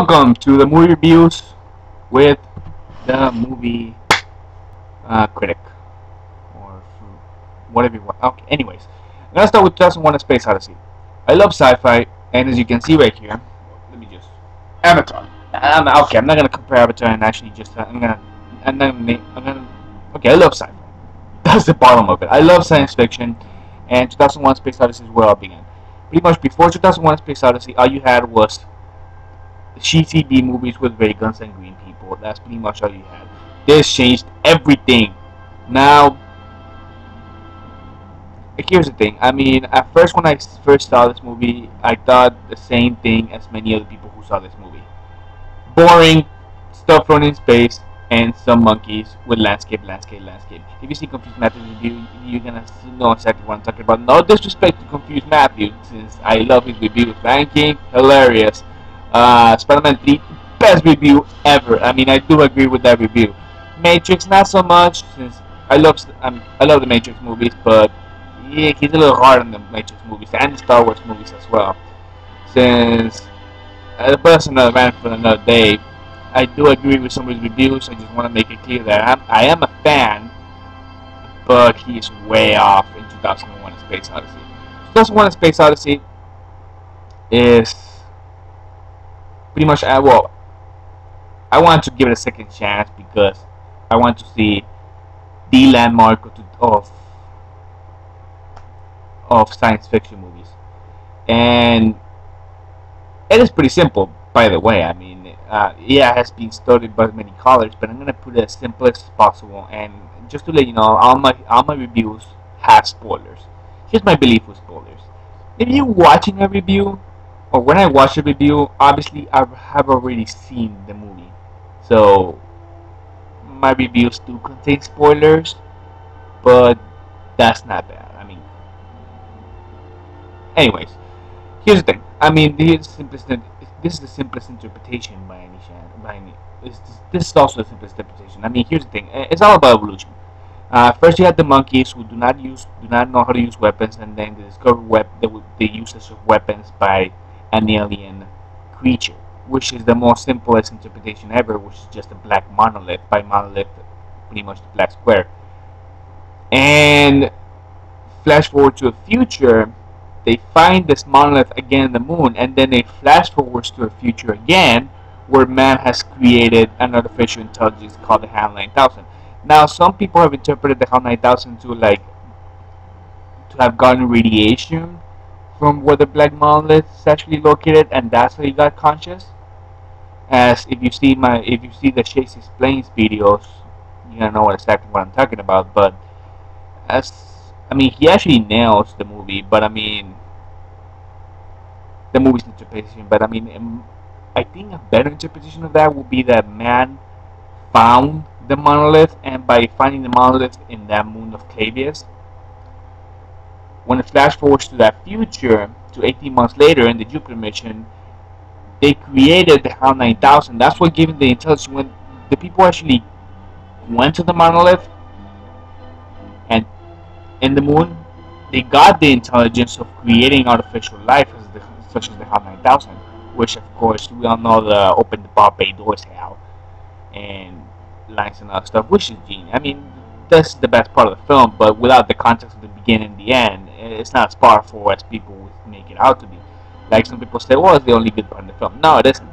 Welcome to the movie reviews with the movie critic, or whatever you want. Okay, anyways, I'm gonna start with 2001: A Space Odyssey. I love sci-fi, and as you can see right here, let me just Avatar. Okay, I'm not gonna compare Avatar and actually just okay, I love sci-fi. That's the bottom of it. I love science fiction, and 2001: Space Odyssey is where I began. Pretty much before 2001: Space Odyssey, all you had was cheesy B movies with ray guns and green people. That's pretty much all you had. This changed everything. Now, here's the thing. I mean, at first when I first saw this movie, I thought the same thing as many other people who saw this movie. Boring, stuff thrown in space, and some monkeys with landscape. If you see Confused Matthew's review, you're gonna know exactly what I'm talking about. No disrespect to Confused Matthew, since I love his reviews. Lion King, hilarious. Spider-Man 3, best review ever. I mean, I do agree with that review. Matrix, not so much, since I love the Matrix movies, but yeah, he's a little hard on the Matrix movies and the Star Wars movies as well. Since but that's another rant for another day. I do agree with some of his reviews. I just want to make it clear that I am a fan, but he's way off in 2001: A Space Odyssey. 2001: A Space Odyssey is pretty much well, I want to give it a second chance because I want to see the landmark of science fiction movies, and it is pretty simple, by the way. I mean, yeah, it has been studied by many scholars, but I'm gonna put it as simple as possible. And just to let you know, all my reviews have spoilers. Here's my belief with spoilers. If you're watching a review, or when I watch a review, obviously I have already seen the movie, so my reviews do contain spoilers, but that's not bad. I mean, anyways, here's the thing. I mean, this is the simplest interpretation by any chance. This is also the simplest interpretation. I mean, here's the thing. It's all about evolution. First, you had the monkeys who do not know how to use weapons, and then they discover the usage of weapons by an alien creature, which is the most simplest interpretation ever, which is just a black monolith. By monolith, pretty much the black square. And flash forward to the future, they find this monolith again in the moon, and then they flash forward to a future again, where man has created an artificial intelligence called the HAL 9000. Now, some people have interpreted the HAL 9000 to have gotten radiation from where the black monolith is actually located, and that's how he got conscious. As if you see the Chase Explains videos, you're gonna know exactly what I'm talking about. But I mean, he actually nails the movie, but I mean, the movie's interpretation. But I mean, I think a better interpretation of that would be that man found the monolith, and by finding the monolith in that moon of Clavius, when it flash forwards to that future, to 18 months later in the Jupiter mission, they created the HAL 9000. That's what gave them the intelligence. When the people actually went to the monolith and in the moon, they got the intelligence of creating artificial life such as the HAL 9000, which of course we all know the open the bar bay doors HAL and lines and other stuff, which is genius. I mean, that's the best part of the film, but without the context of the beginning and the end, it's not as powerful as people would make it out to be. Like some people say, well, it's the only good part in the film. No, it isn't.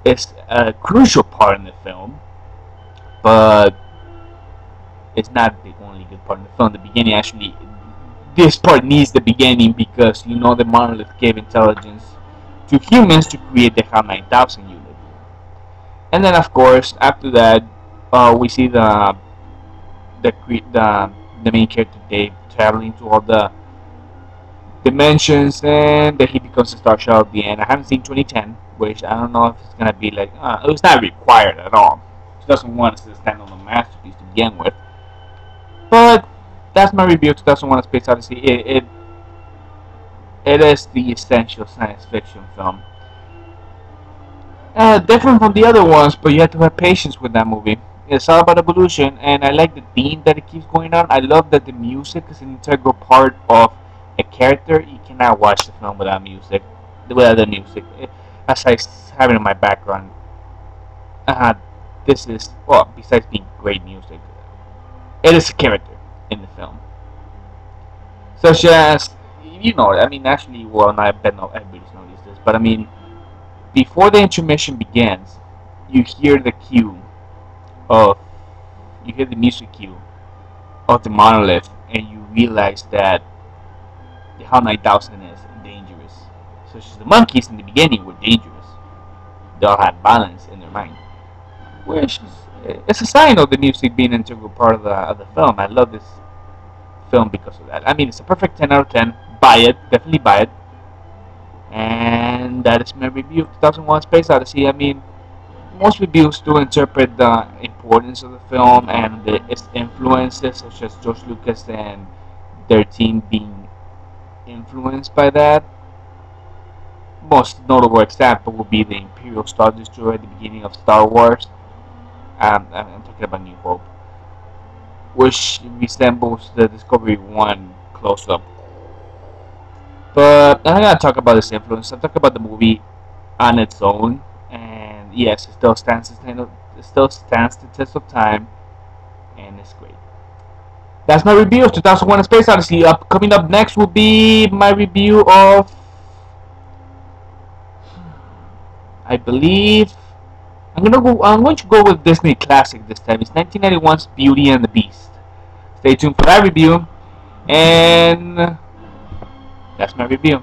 It's a crucial part in the film, but it's not the only good part in the film. The beginning, actually, this part needs the beginning because you know the monolith gave intelligence to humans to create the HAL 9000 unit. And then, of course, after that, we see the main character Dave traveling to all the dimensions, and then he becomes a Star Child at the end. I haven't seen 2010, which I don't know if it's gonna be like it was not required at all. 2001 is a standalone masterpiece to begin with, but that's my review of 2001: A Space Odyssey. It is the essential science fiction film. Different from the other ones, but you have to have patience with that movie. It's all about evolution, and I like the theme that it keeps going on. I love that the music is an integral part of a character. You cannot watch the film without music. as I have it in my background, uh, this is, well, besides being great music, it is a character in the film. Such as, I mean, actually, well, not, I bet not everybody's noticed this, but I mean, before the intermission begins, you hear the cue of, you hear the music cue of the monolith, and you realize that the HAL 9000 is dangerous. Such as the monkeys in the beginning were dangerous. They all had balance in their mind, which is, it's a sign of the music being an integral part of the film. I love this film because of that. I mean, it's a perfect 10 out of 10. Buy it, definitely buy it. And that is my review of 2001: Space Odyssey. I mean, most reviews do interpret the importance of the film and its influences, such as George Lucas and their team being influenced by that. Most notable example would be the Imperial Star Destroyer at the beginning of Star Wars. I'm talking about New Hope, which resembles the Discovery 1 close up. But I'm not gonna talk about this influence. I'm talking about the movie on its own, and yes, it still stands the test of time, and it's great. That's my review of 2001: A Space Odyssey. Coming up next will be my review of, I believe, I'm going to go with Disney classic this time. It's 1991's Beauty and the Beast. Stay tuned for that review, and that's my review.